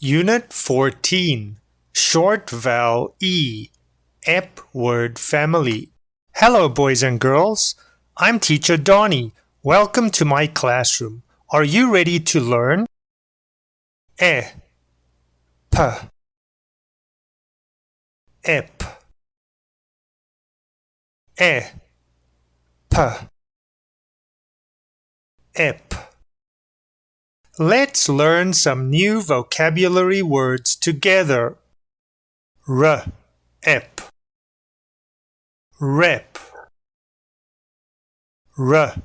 Unit 14, Short Vowel E, EP word family. Hello, boys and girls. I'm Teacher Donnie. Welcome to my classroom. Are you ready to learn? E, P, EP, E, P, EP. Let's learn some new vocabulary words together. R, ep, rep, r,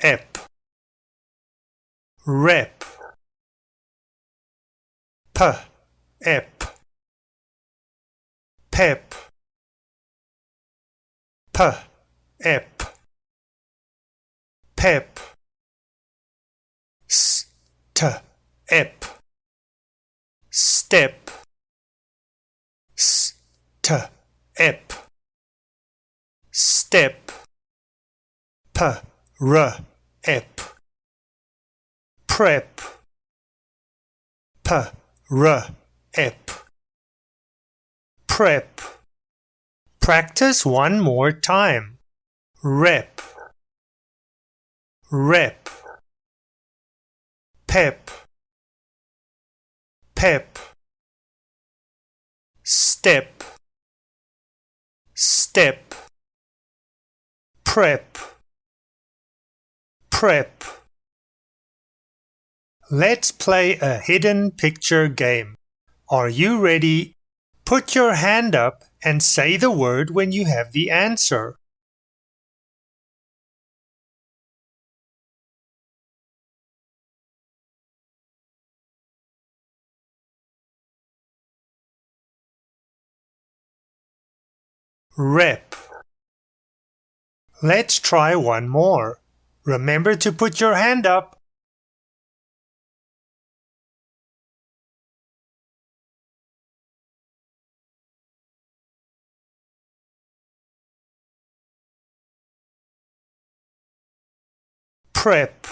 ep, rep, p, ep, pep, p, ep, pep, s, t, ep, step, s, t, ep, step, p, r, ep, prep, p, r, ep, prep. Practice one more time. Rep, rep, pep, pep, step, step, prep, prep. Let's play a hidden picture game. Are you ready? Put your hand up and say the word when you have the answer. Rep. Let's try one more. Remember to put your hand up. Prep.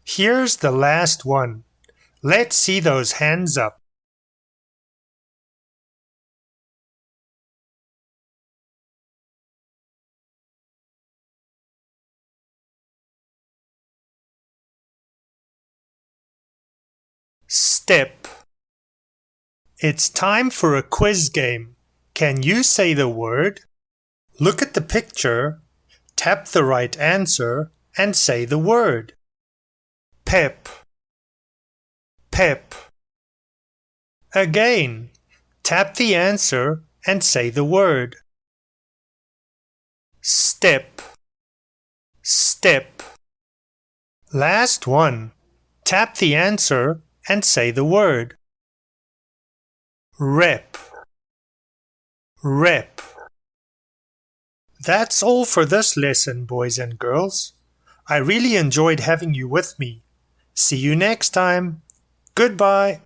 Here's the last one. Let's see those hands up. Step. It's time for a quiz game. Can you say the word? Look at the picture, tap the right answer, and say the word. Pep, pep. Again, tap the answer and say the word. Step, step. Last one, tap the answer and say the word. Rep, rep. That's all for this lesson, boys and girls. I really enjoyed having you with me. See you next time. Goodbye.